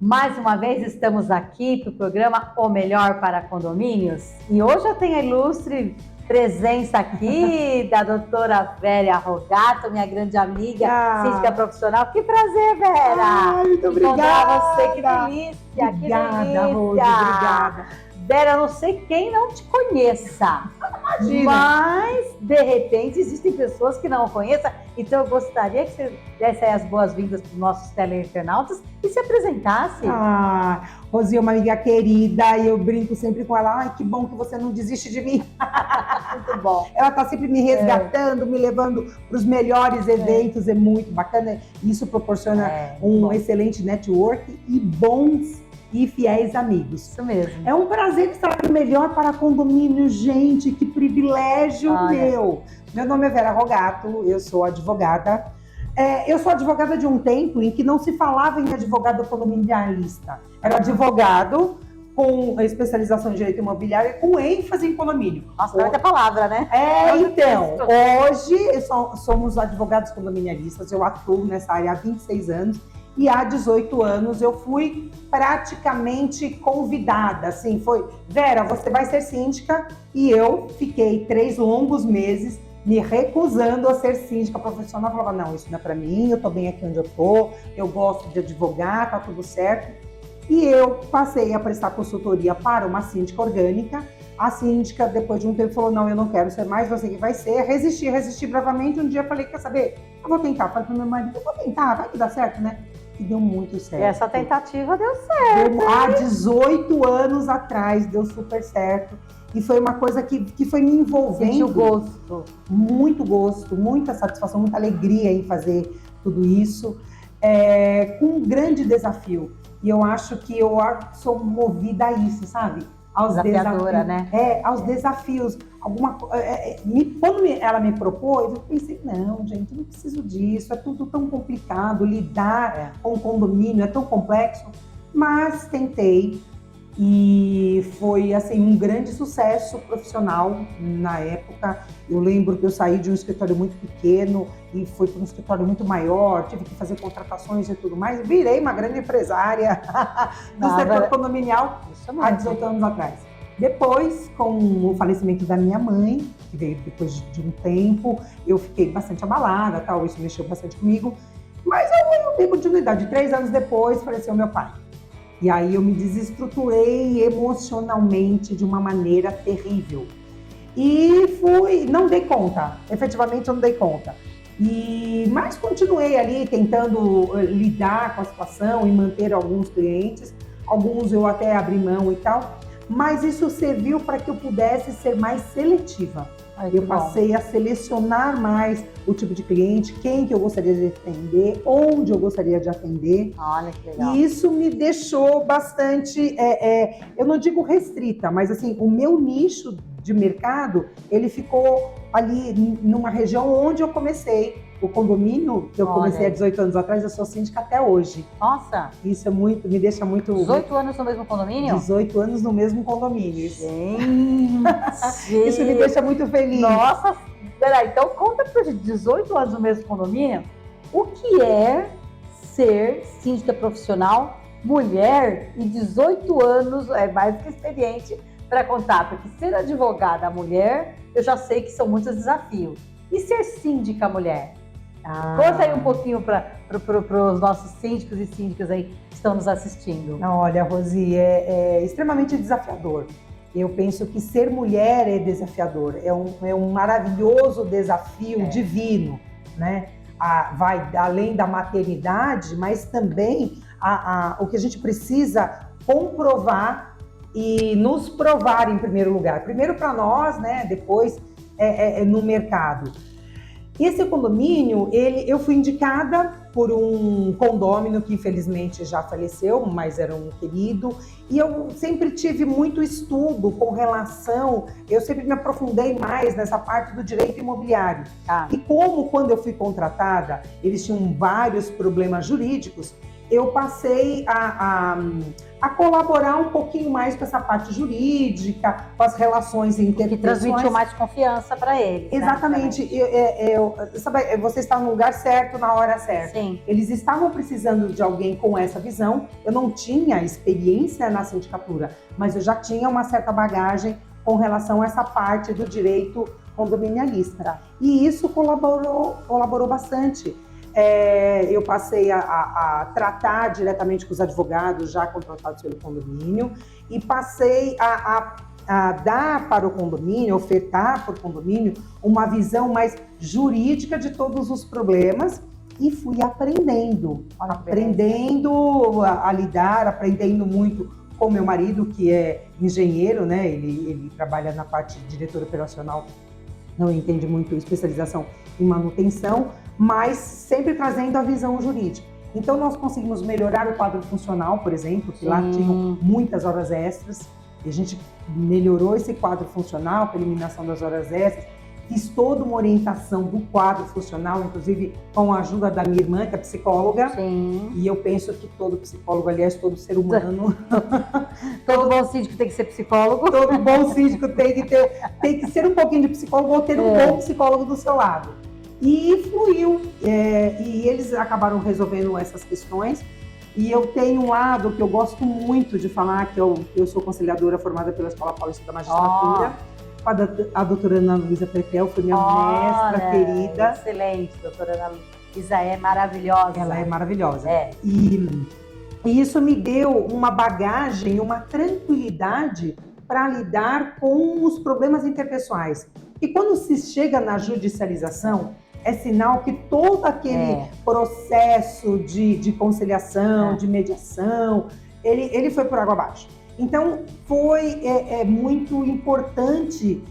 Mais uma vez estamos aqui para o programa O Melhor para Condomínios e hoje eu tenho a ilustre presença aqui da doutora Vera Rogato, minha grande amiga, síndica profissional. Que prazer, Vera! Ai, muito obrigada! Encontrar você, que delícia! Obrigada, que delícia! Rose, obrigada! Vera, eu não sei quem não te conheça, mas de repente existem pessoas que não conheçam, então eu gostaria que você desse as boas-vindas para os nossos teleinternautas e se apresentasse. Rosi é uma amiga querida e eu brinco sempre com ela, ai, que bom que você não desiste de mim. Muito bom. Ela está sempre me resgatando, me levando para os melhores eventos, é muito bacana. Isso proporciona excelente network e bons e fiéis amigos. Isso mesmo. É um prazer estar no Melhor para Condomínio, gente, que privilégio meu. Meu nome é Vera Rogato, eu sou advogada. Eu sou advogada de um tempo em que não se falava em advogado condominialista. Era advogado com especialização em direito imobiliário com ênfase em condomínio. Nossa, não é a palavra, né? Então, hoje somos advogados condominialistas, eu atuo nessa área há 26 anos. E há 18 anos eu fui praticamente convidada, assim, foi, Vera, você vai ser síndica, e eu fiquei 3 longos meses me recusando a ser síndica profissional. Eu falava, não, isso não é para mim, eu tô bem aqui onde eu tô, eu gosto de advogar, tá tudo certo. E eu passei a prestar consultoria para uma síndica orgânica. A síndica, depois de um tempo, falou, não, eu não quero ser mais, você que vai ser. Resisti bravamente. Um dia eu falei, quer saber, eu vou tentar. Falei pro meu marido, eu vou tentar, vai que dá certo, né? E deu muito certo. E essa tentativa deu certo. Há 18 anos atrás deu super certo. E foi uma coisa que foi me envolvendo. Sentiu gosto. Muito gosto, muita satisfação, muita alegria em fazer tudo isso. Com um grande desafio. E eu acho que eu sou movida a isso, sabe? Aos desafiadora, né? Aos desafios. Quando ela me propôs, eu pensei, não, gente, não preciso disso, é tudo tão complicado, lidar com o condomínio é tão complexo, mas tentei e foi assim, um grande sucesso profissional na época. Eu lembro que eu saí de um escritório muito pequeno e fui para um escritório muito maior, tive que fazer contratações e tudo mais, virei uma grande empresária do setor condominial há 18 anos atrás. Depois, com o falecimento da minha mãe, que veio depois de um tempo, eu fiquei bastante abalada, tal, isso mexeu bastante comigo, mas eu dei continuidade. 3 anos depois, faleceu meu pai. E aí eu me desestruturei emocionalmente de uma maneira terrível. E não dei conta, efetivamente eu não dei conta. Mas continuei ali tentando lidar com a situação e manter alguns clientes, alguns eu até abri mão e tal. Mas isso serviu para que eu pudesse ser mais seletiva. Eu passei a selecionar mais o tipo de cliente, quem que eu gostaria de atender, onde eu gostaria de atender. Olha que legal. E isso me deixou bastante, eu não digo restrita, mas assim, o meu nicho de mercado, ele ficou ali numa região onde eu comecei. O condomínio que eu comecei há 18 anos atrás, eu sou síndica até hoje. Nossa! Isso me deixa muito... 18 anos no mesmo condomínio? 18 anos no mesmo condomínio. Gente! Isso me deixa muito feliz. Nossa! Peraí, então conta pra gente, 18 anos no mesmo condomínio, o que é ser síndica profissional, mulher, e 18 anos, é mais que experiente para contar, porque ser advogada mulher, eu já sei que são muitos desafios. E ser síndica mulher? Conta aí um pouquinho para os nossos síndicos e síndicas aí que estão nos assistindo. Olha, Rosi, é extremamente desafiador. Eu penso que ser mulher é desafiador, é um maravilhoso desafio divino, né? Vai além da maternidade, mas também o que a gente precisa comprovar e nos provar em primeiro lugar. Primeiro para nós, né? Depois no mercado. Esse condomínio, eu fui indicada por um condômino que infelizmente já faleceu, mas era um querido, e eu sempre tive muito estudo com relação, eu sempre me aprofundei mais nessa parte do direito imobiliário. E como quando eu fui contratada, eles tinham vários problemas jurídicos, eu passei a colaborar um pouquinho mais com essa parte jurídica, com as relações Que transmitiu mais confiança para eles. Exatamente. Né? Sabe, você está no lugar certo, na hora certa. Sim. Eles estavam precisando de alguém com essa visão. Eu não tinha experiência na sindicatura, mas eu já tinha uma certa bagagem com relação a essa parte do direito condominialista. E isso colaborou bastante. Eu passei a tratar diretamente com os advogados já contratados pelo condomínio e passei a dar para o condomínio, ofertar para o condomínio uma visão mais jurídica de todos os problemas e fui aprendendo a lidar, aprendendo muito com meu marido, que é engenheiro, né? Ele trabalha na parte de diretor operacional, não entende muito especialização em manutenção, mas sempre trazendo a visão jurídica. Então, nós conseguimos melhorar o quadro funcional, por exemplo, que lá tinham muitas horas extras, e a gente melhorou esse quadro funcional com a eliminação das horas extras. Fiz toda uma orientação do quadro funcional, inclusive com a ajuda da minha irmã, que é psicóloga. Sim. E eu penso que todo psicólogo, aliás, todo ser humano... Todo bom síndico tem que ser psicólogo. Todo bom síndico tem que ser um pouquinho de psicólogo ou ter um bom psicólogo do seu lado. E fluiu. E eles acabaram resolvendo essas questões. E eu tenho um lado que eu gosto muito de falar, que eu sou conciliadora formada pela Escola Paulista da Magistratura. A doutora Ana Luísa Pretel foi minha mestra querida. Excelente, doutora Ana Luísa é maravilhosa. Ela é maravilhosa. E isso me deu uma bagagem, uma tranquilidade para lidar com os problemas interpessoais. E quando se chega na judicialização, é sinal que todo aquele processo de conciliação, de mediação, ele foi por água abaixo. Então, foi muito importante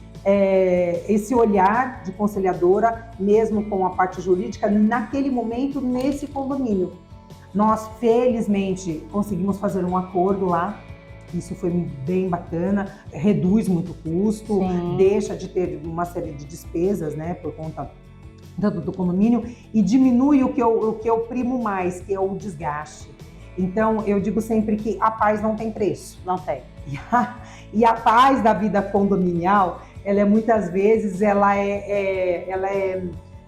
esse olhar de conciliadora, mesmo com a parte jurídica, naquele momento, nesse condomínio. Nós, felizmente, conseguimos fazer um acordo lá. Isso foi bem bacana, reduz muito o custo, deixa de ter uma série de despesas, né, por conta do condomínio, e diminui o que eu primo mais, que é o desgaste. Então, eu digo sempre que a paz não tem preço. Não tem. E a paz da vida condominial, ela muitas vezes ela é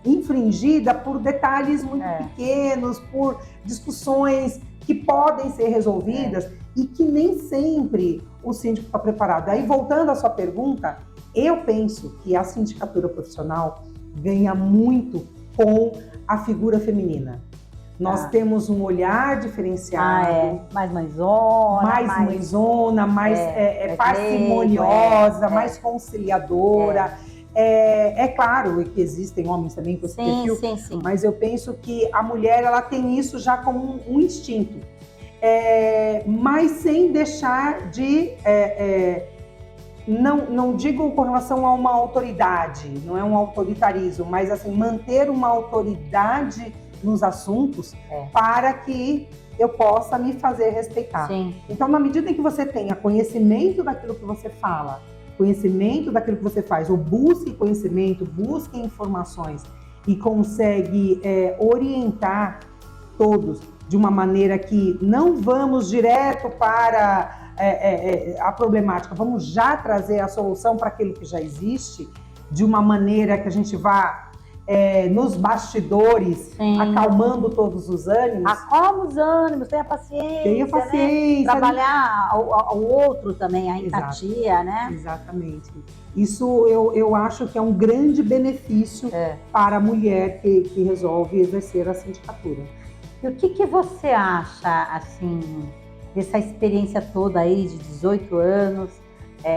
infringida por detalhes muito pequenos, por discussões que podem ser resolvidas e que nem sempre o síndico está preparado. Aí, voltando à sua pergunta, eu penso que a sindicatura profissional ganha muito com a figura feminina. Nós temos um olhar diferenciado. Mais mãezona. Mais parcimoniosa, mais conciliadora. É claro que existem homens também com esse perfil, sim. Mas eu penso que a mulher ela tem isso já como um instinto. Mas sem deixar de... Não digo com relação a uma autoridade, não é um autoritarismo, mas assim, manter uma autoridade nos assuntos para que eu possa me fazer respeitar. Sim. Então, na medida em que você tenha conhecimento daquilo que você fala, conhecimento daquilo que você faz, ou busque conhecimento, busque informações e consegue orientar todos de uma maneira que não vamos direto para a problemática, vamos já trazer a solução para aquilo que já existe, de uma maneira que a gente vá nos bastidores, acalmando todos os ânimos. Acalma os ânimos, tenha paciência. Tenha paciência. Né? Trabalhar o outro também, a empatia, né? Exatamente. Isso eu acho que é um grande benefício para a mulher que resolve exercer a sindicatura. E o que você acha, assim, dessa experiência toda aí de 18 anos,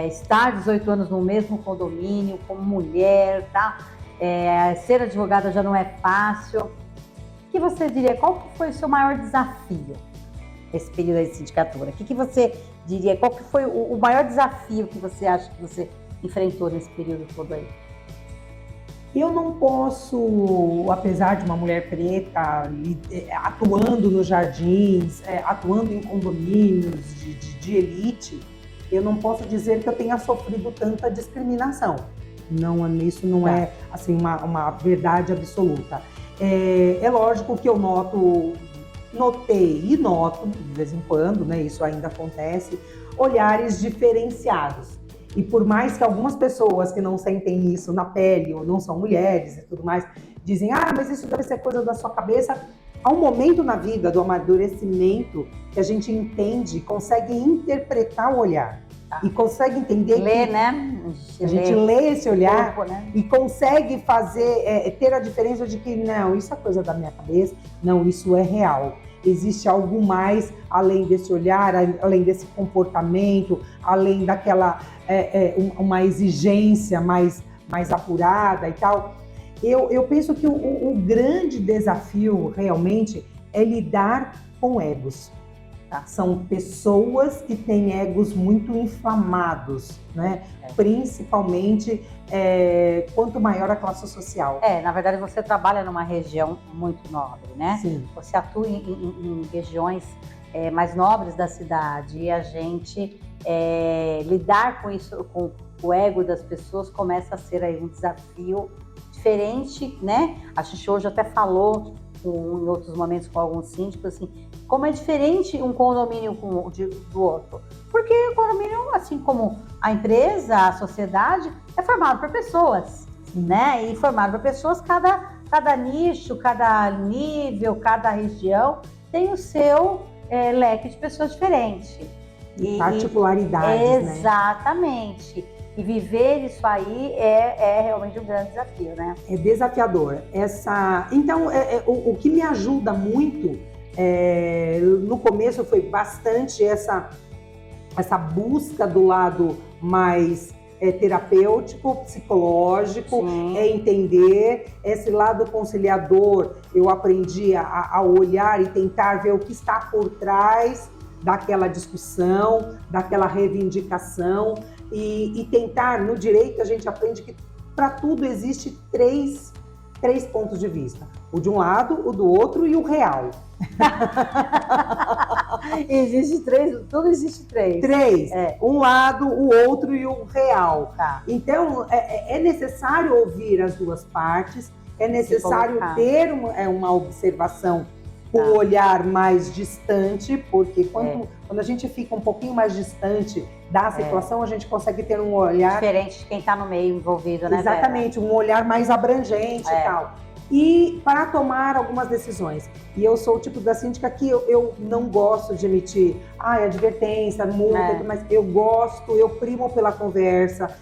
estar 18 anos no mesmo condomínio, como mulher, tá? Ser advogada já não é fácil. O que você diria? Qual que foi o seu maior desafio nesse período aí de sindicatura? O que você diria? Qual que foi o maior desafio que você acha que você enfrentou nesse período todo aí? Eu não posso, apesar de uma mulher preta atuando nos jardins, atuando em condomínios de elite, eu não posso dizer que eu tenha sofrido tanta discriminação. Isso não é assim, uma verdade absoluta. É lógico que eu noto notei e noto, de vez em quando, né, isso ainda acontece, olhares diferenciados. E por mais que algumas pessoas que não sentem isso na pele, ou não são mulheres e tudo mais, dizem, mas isso deve ser coisa da sua cabeça, há um momento na vida do amadurecimento que a gente entende, consegue interpretar o olhar. E consegue entender lê, que né? A gente lê esse olhar corpo, né? E consegue fazer, ter a diferença de que não, isso é coisa da minha cabeça, não, isso é real. Existe algo mais além desse olhar, além desse comportamento, além daquela uma exigência mais apurada e tal. Eu penso que o grande desafio realmente é lidar com egos. São pessoas que têm egos muito inflamados, né? Principalmente quanto maior a classe social. Na verdade você trabalha numa região muito nobre, né? Sim. Você atua em regiões mais nobres da cidade e a gente lidar com isso, com o ego das pessoas, começa a ser aí um desafio diferente, né? A gente hoje até falou em outros momentos com alguns síndicos, assim, como é diferente um condomínio do outro. Porque o condomínio, assim como a empresa, a sociedade, é formado por pessoas, né? E formado por pessoas, cada nicho, cada nível, cada região tem o seu leque de pessoas diferentes. E particularidades, né? Exatamente. E viver isso aí é realmente um grande desafio, né? É desafiador. Então, o que me ajuda muito, no começo foi bastante essa busca do lado mais terapêutico, psicológico, entender esse lado conciliador. Eu aprendi a olhar e tentar ver o que está por trás daquela discussão, daquela reivindicação e tentar, no direito a gente aprende que para tudo existe três pontos de vista. O de um lado, o do outro e o real. Tudo existe três. Três. Um lado, o outro e o real. Tá. Então, é necessário ouvir as duas partes, é necessário ter uma observação com um olhar mais distante, porque quando a gente fica um pouquinho mais distante da situação, a gente consegue ter um olhar diferente de quem está no meio envolvido, né? Exatamente, um olhar mais abrangente e tal. E para tomar algumas decisões. E eu sou o tipo da síndica que eu não gosto de emitir advertência, multa, mas eu primo pela conversa,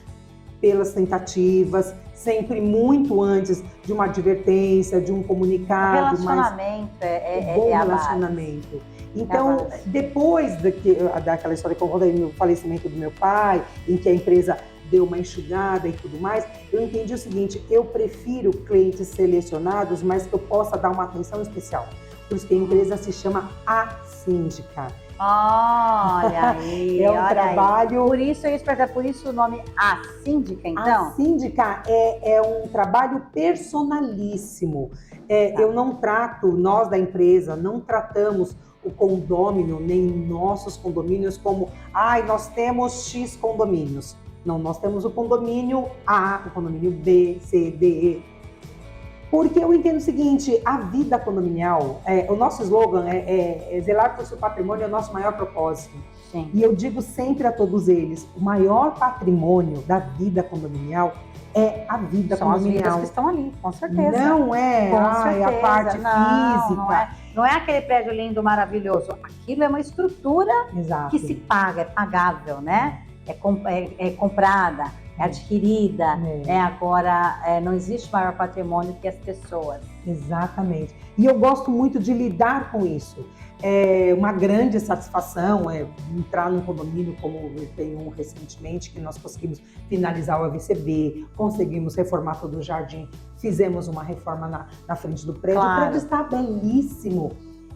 pelas tentativas, sempre muito antes de uma advertência, de um comunicado. O relacionamento bom relacionamento. Então, depois daquela história que eu contei do falecimento do meu pai, em que a empresa deu uma enxugada e tudo mais, eu entendi o seguinte: eu prefiro clientes selecionados, mas que eu possa dar uma atenção especial. Por isso que a empresa se chama A Síndica. Olha aí, é um trabalho. Por isso o nome A Síndica, então? A Síndica é um trabalho personalíssimo. Eu não trato, nós da empresa, não tratamos o condômino, nem nossos condomínios como, nós temos X condomínios. Não, nós temos o condomínio A, o condomínio B, C, D, E. Porque eu entendo o seguinte, a vida condominial, o nosso slogan é zelar por seu patrimônio é o nosso maior propósito. Sim. E eu digo sempre a todos eles, o maior patrimônio da vida condominial é a vida condominial. São as vidas que estão ali, com certeza. Não é a parte física. Não é aquele prédio lindo, maravilhoso. Aquilo é uma estrutura Exato. Que se paga, é pagável, né? É comprada, é adquirida, agora não existe maior patrimônio que as pessoas. Exatamente. E eu gosto muito de lidar com isso. É uma grande satisfação entrar num condomínio como eu tenho um recentemente, que nós conseguimos finalizar o AVCB, conseguimos reformar todo o jardim, fizemos uma reforma na frente do prédio. Claro. O prédio está belíssimo.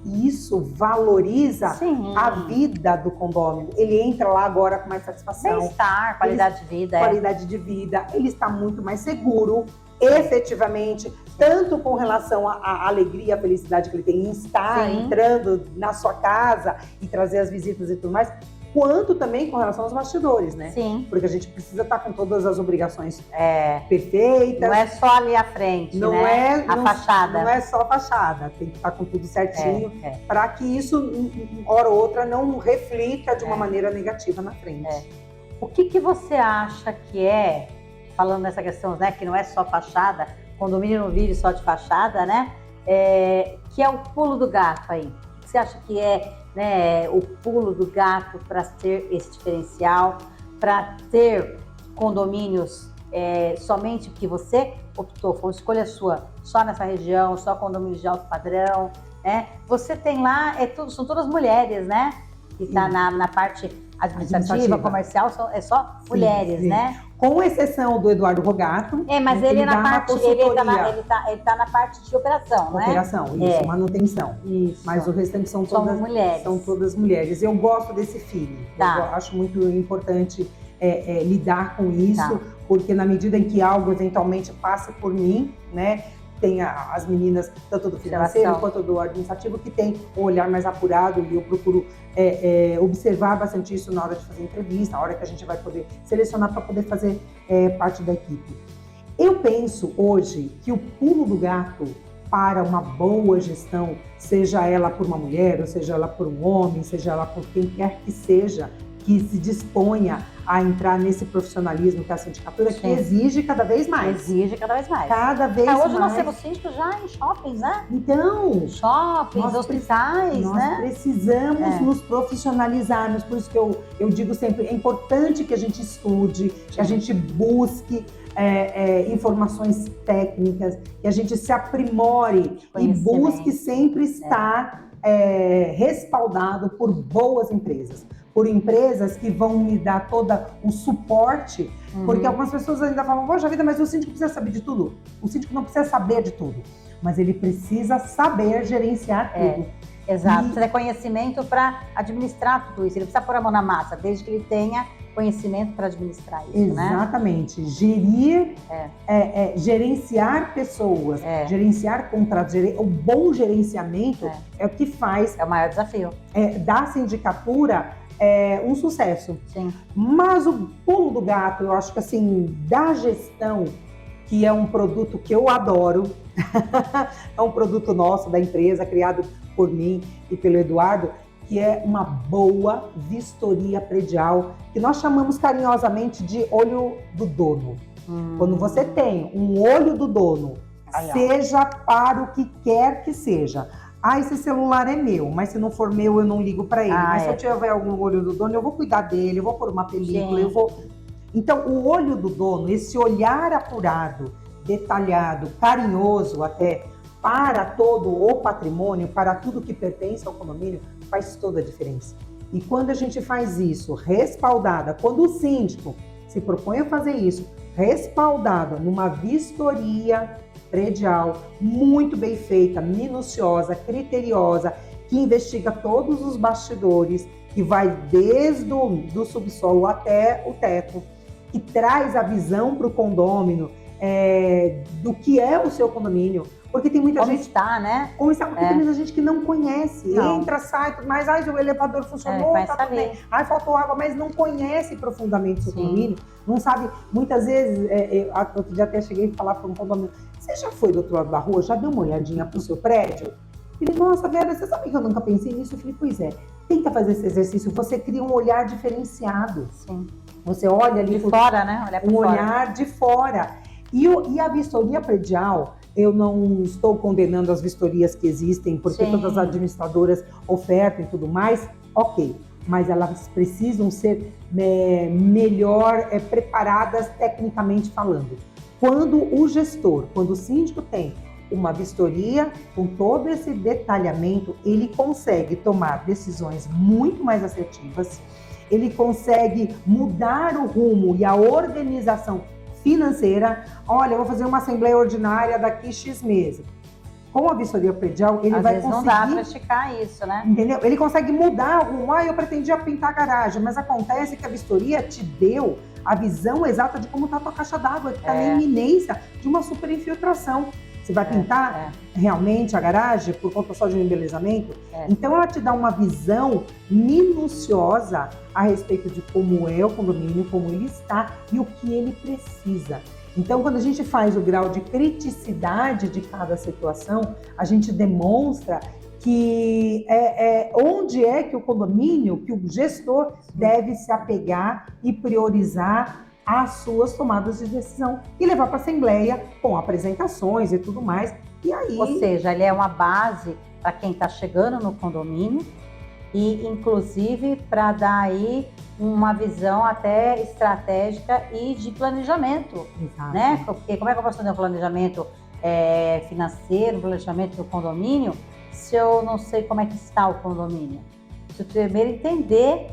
E isso valoriza a vida do condômino. Ele entra lá agora com mais satisfação. Bem-estar, qualidade de vida. Qualidade de vida. Ele está muito mais seguro, efetivamente, tanto com relação à alegria, à felicidade que ele tem em estar entrando na sua casa e trazer as visitas e tudo mais, quanto também com relação aos bastidores, né? Sim. Porque a gente precisa estar com todas as obrigações perfeitas. Não é só ali à frente, não né? É, a fachada. Não é só a fachada, tem que estar com tudo certinho, para que isso, hora ou outra, não reflita de uma maneira negativa na frente. O que você acha que falando nessa questão, né, que não é só fachada, condomínio não vive só de fachada, né? Que é o pulo do gato aí. O que você acha que né, o pulo do gato para ter esse diferencial, para ter condomínios somente porque você optou, foi uma escolha sua, só nessa região, só condomínios de alto padrão, né? Você tem lá, são todas mulheres, né? Que está na parte administrativa, comercial, é só mulheres, sim. né? Com exceção do Eduardo Rogato. Mas ele tá na parte de operação, né? Operação, isso, manutenção. Isso. Mas o restante são mulheres. São todas mulheres. Eu gosto desse feeling. Eu acho muito importante lidar com isso, porque na medida em que algo eventualmente passa por mim, né? Tem as meninas, tanto do financeiro quanto do administrativo, que tem um olhar mais apurado, e eu procuro observar bastante isso na hora de fazer entrevista, na hora que a gente vai poder selecionar para poder fazer parte da equipe. Eu penso hoje que o pulo do gato para uma boa gestão, seja ela por uma mulher, ou seja ela por um homem, seja ela por quem quer que seja, que se disponha a entrar nesse profissionalismo que é a sindicatura, que exige cada vez mais. Exige cada vez mais. Cada vez mais. Hoje nós temos síndicos já em shoppings, né? Então, shoppings, hospitais, nós né? Precisamos nos profissionalizarmos, por isso que eu digo sempre, é importante que a gente estude, que a gente busque informações técnicas, que a gente se aprimore e busque sempre estar respaldado por boas empresas. Por empresas que vão me dar todo o suporte, porque algumas pessoas ainda falam, poxa vida, mas o síndico precisa saber de tudo. O síndico não precisa saber de tudo, mas ele precisa saber gerenciar tudo. Exato, precisa ter conhecimento para administrar tudo isso, ele precisa pôr a mão na massa, desde que ele tenha conhecimento para administrar isso, Exatamente. Gerir, gerenciar pessoas, gerenciar contratos, o bom gerenciamento é o que faz... É o maior desafio. Da sindicatura um sucesso. Sim. Mas o pulo do gato, eu acho que assim, da gestão, que é um produto que eu adoro, é um produto nosso, da empresa, criado por mim e pelo Eduardo, que é uma boa vistoria predial, que nós chamamos carinhosamente de olho do dono. Quando você tem um olho do dono, seja para o que quer que seja. Esse celular é meu, mas se não for meu, eu não ligo para ele. Mas se eu tiver algum olho do dono, eu vou cuidar dele, eu vou pôr uma película, eu vou... Então, o olho do dono, esse olhar apurado, detalhado, carinhoso até, para todo o patrimônio, para tudo que pertence ao condomínio, faz toda a diferença. E quando a gente faz isso, respaldada, quando o síndico se propõe a fazer isso, respaldada numa vistoria predial, muito bem feita, minuciosa, criteriosa, que investiga todos os bastidores, que vai desde do subsolo até o teto, que traz a visão para o condômino do que é o seu condomínio. Porque tem muita gente... está, né? Como está, porque tem muita gente que não conhece. Não. Entra, sai, mas o elevador funcionou, tá tudo bem. Faltou água, mas não conhece profundamente o seu condomínio. Não sabe, muitas vezes, outro dia até cheguei a falar para um condomínio, você já foi do outro lado da rua, já deu uma olhadinha pro seu prédio? Ele, nossa, Vera, você sabe que eu nunca pensei nisso? Eu falei, pois é, tenta fazer esse exercício, você cria um olhar diferenciado. Sim. Você olha ali... De fora, né? Olhar por olhar de fora. E a vistoria predial, eu não estou condenando as vistorias que existem, porque todas as administradoras ofertam e tudo mais, ok. Mas elas precisam ser melhor preparadas tecnicamente falando. Quando o gestor, quando o síndico tem uma vistoria com todo esse detalhamento, ele consegue tomar decisões muito mais assertivas, ele consegue mudar o rumo e a organização financeira. Olha, eu vou fazer uma assembleia ordinária daqui X meses. Com a vistoria predial, ele vai conseguir... não dá para esticar isso, né? Entendeu? Ele consegue mudar o rumo. Eu pretendia pintar a garagem, mas acontece que a vistoria te deu a visão exata de como está a tua caixa d'água, que está na iminência de uma superinfiltração. Você vai pintar realmente a garagem por conta só de um embelezamento? Então ela te dá uma visão minuciosa a respeito de como é o condomínio, como ele está e o que ele precisa. Então, quando a gente faz o grau de criticidade de cada situação, a gente demonstra que onde é que o condomínio, que o gestor deve se apegar e priorizar as suas tomadas de decisão e levar para a Assembleia com apresentações e tudo mais. E aí... Ou seja, ele é uma base para quem está chegando no condomínio e, inclusive, para dar aí uma visão até estratégica e de planejamento, né? Porque como é que eu posso fazer um planejamento financeiro, um planejamento do condomínio, se eu não sei como é que está o condomínio? Preciso primeiro entender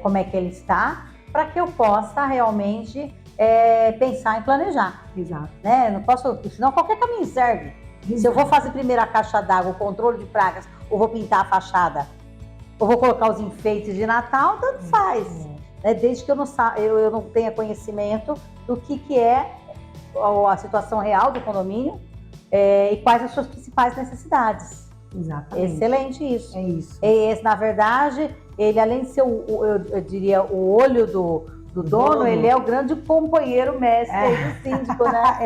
como é que ele está, para que eu possa realmente pensar em planejar. Exato. Né? Não posso, senão qualquer caminho serve. Exato. Se eu vou fazer primeiro a caixa d'água, o controle de pragas, ou vou pintar a fachada, ou vou colocar os enfeites de Natal, tanto faz. Né? Desde que eu não tenha conhecimento do que é a situação real do condomínio e quais as suas principais necessidades. Exatamente. Excelente isso. É isso. Esse, na verdade, ele, além de ser, eu diria, o olho do dono, ele é o grande companheiro mestre do síndico, né?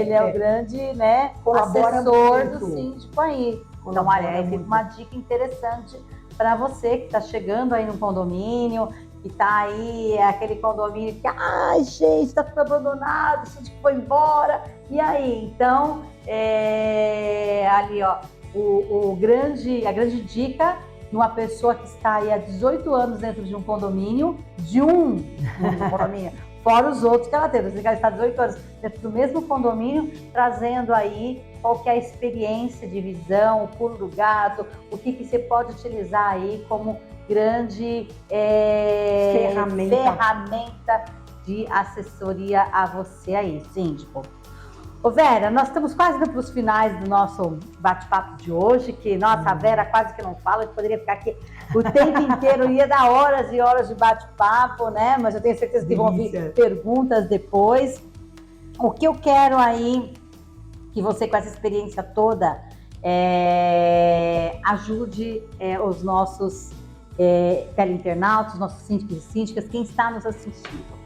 Ele é o grande, né, assessor do síndico aí. Então, olha, aí fica uma dica interessante para você que está chegando aí no condomínio, que está aí, aquele condomínio que, ai, gente, está tudo abandonado, o síndico foi embora. E aí? Então, ali, ó, a grande dica de uma pessoa que está aí há 18 anos dentro de um condomínio, condomínio, fora os outros que ela teve. Você está há 18 anos dentro do mesmo condomínio, trazendo aí qual que é a experiência de visão, o pulo do gato, o que você pode utilizar aí como grande ferramenta de assessoria a você aí, síndico. Ô Vera, nós estamos quase indo para os finais do nosso bate-papo de hoje, que, nossa, a Vera quase que não fala, a gente poderia ficar aqui o tempo inteiro, ia dar horas e horas de bate-papo, né? Mas eu tenho certeza que vão vir perguntas depois. O que eu quero aí, que você com essa experiência toda, ajude os nossos teleinternautas, os nossos síndicos e síndicas, quem está nos assistindo.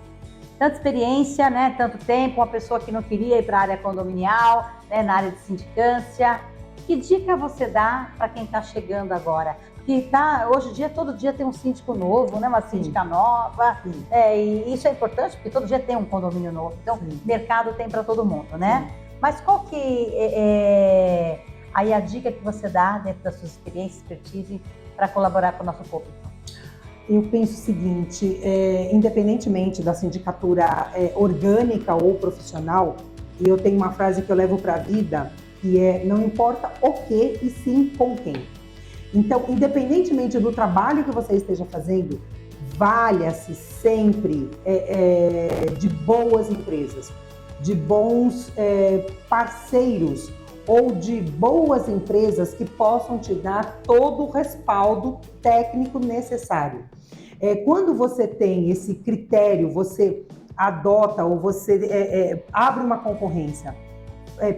Tanta experiência, né? Tanto tempo, uma pessoa que não queria ir para a área condominial, né? Na área de sindicância. Que dica você dá para quem está chegando agora? Porque hoje em dia, todo dia tem um síndico novo, né? Uma síndica nova. E isso é importante, porque todo dia tem um condomínio novo. Então, mercado tem para todo mundo, né? Mas qual que aí a dica que você dá dentro das suas experiências, expertise, para colaborar com o nosso público? Eu penso o seguinte, independentemente da sindicatura orgânica ou profissional, e eu tenho uma frase que eu levo para a vida, que não importa o que, e sim com quem. Então, independentemente do trabalho que você esteja fazendo, valha-se sempre de boas empresas, de bons parceiros, ou de boas empresas que possam te dar todo o respaldo técnico necessário. Quando você tem esse critério, você adota ou você abre uma concorrência,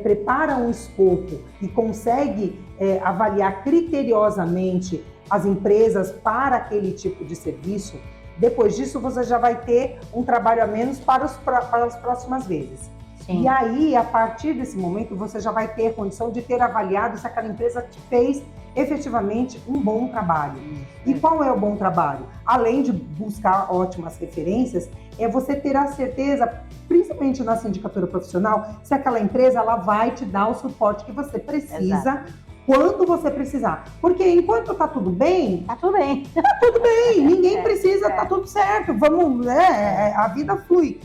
prepara um escopo e consegue avaliar criteriosamente as empresas para aquele tipo de serviço, depois disso você já vai ter um trabalho a menos para as próximas vezes. Sim. E aí, a partir desse momento, você já vai ter a condição de ter avaliado se aquela empresa te fez efetivamente um bom trabalho. E qual é o bom trabalho? Além de buscar ótimas referências, é você ter a certeza, principalmente na sindicatura profissional, se aquela empresa ela vai te dar o suporte que você precisa. Exato. Quando você precisar. Porque enquanto tá tudo bem... Tá tudo bem. Tá tudo bem, ninguém precisa, tá tudo certo, vamos, a vida flui.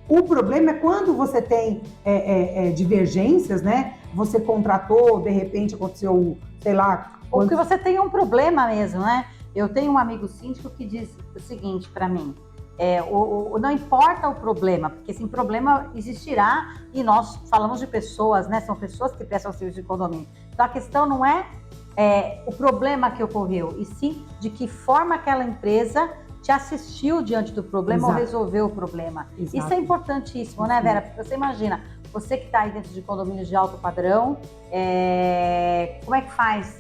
O problema é quando você tem divergências, né? Você contratou, de repente aconteceu, sei lá... Ou que você tem um problema mesmo, né? Eu tenho um amigo síndico que diz o seguinte para mim, não importa o problema, porque esse problema existirá e nós falamos de pessoas, né? São pessoas que prestam serviço de condomínio. Então a questão não é o problema que ocorreu, e sim de que forma aquela empresa te assistiu diante do problema. Exato. Ou resolveu o problema. Exato. Isso é importantíssimo, né, Vera? Porque você imagina, Você que está aí dentro de condomínios de alto padrão, como é que faz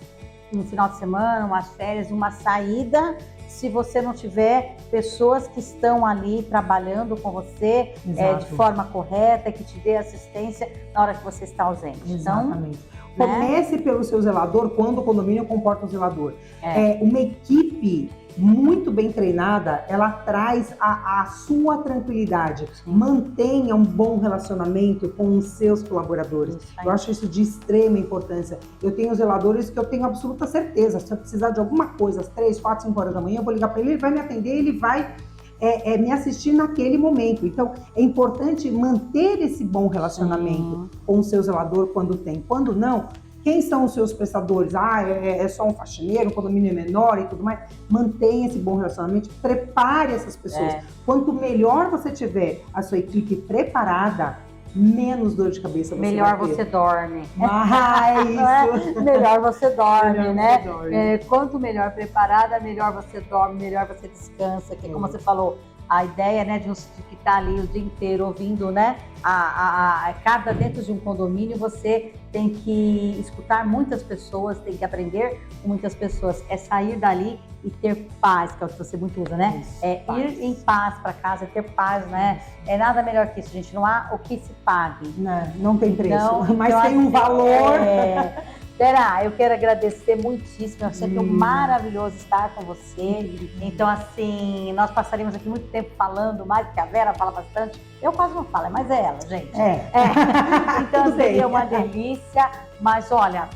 no final de semana, umas férias, uma saída, se você não tiver pessoas que estão ali trabalhando com você de forma correta, que te dê assistência na hora que você está ausente. Exatamente. Então, comece pelo seu zelador quando o condomínio comporta o zelador. Uma equipe muito bem treinada, ela traz a sua tranquilidade. Sim. Mantenha um bom relacionamento com os seus colaboradores. Eu acho isso de extrema importância. Eu tenho zeladores que eu tenho absoluta certeza, se eu precisar de alguma coisa às 3, 4, 5 horas da manhã, eu vou ligar para ele, ele vai me atender, ele vai me assistir naquele momento. Então, é importante manter esse bom relacionamento com o seu zelador quando tem. Quando não, quem são os seus prestadores? É só um faxineiro, um condomínio menor e tudo mais. Mantenha esse bom relacionamento, prepare essas pessoas. Quanto melhor você tiver a sua equipe preparada, menos dor de cabeça você melhor vai ter. você dorme. Melhor você dorme, melhor né? você dorme. Quanto melhor preparada, melhor você dorme, melhor você descansa. Que como você falou, a ideia, né, de que tá ali o dia inteiro ouvindo, né, cada dentro de um condomínio você tem que escutar muitas pessoas, tem que aprender com muitas pessoas. É sair dali e ter paz, que é o que você muito usa, né? Ir em paz para casa, ter paz, né? É nada melhor que isso, gente. Não há o que se pague. Não tem preço, Então, mas tem um valor. Vera, eu quero agradecer muitíssimo, é sempre maravilhoso estar com você. Então, assim, nós passaríamos aqui muito tempo falando mais, porque a Vera fala bastante. Eu quase não falo, mas é ela, gente. Então, seria uma delícia. Mas, olha,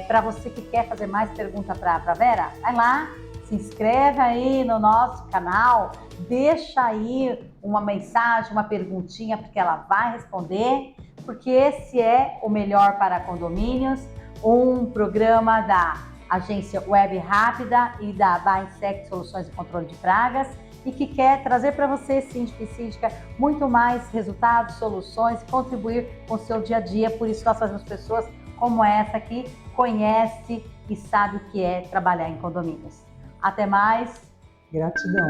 para você que quer fazer mais pergunta para a Vera, vai lá, se inscreve aí no nosso canal, deixa aí uma mensagem, uma perguntinha, porque ela vai responder, porque esse é o Melhor para Condomínios, um programa da agência Web Rápida e da Bainsect Soluções de Controle de Pragas, e que quer trazer para você, síndico e síndica, muito mais resultados, soluções, contribuir com o seu dia a dia. Por isso nós fazemos pessoas como essa que conhece e sabe o que é trabalhar em condomínios. Até mais. Gratidão.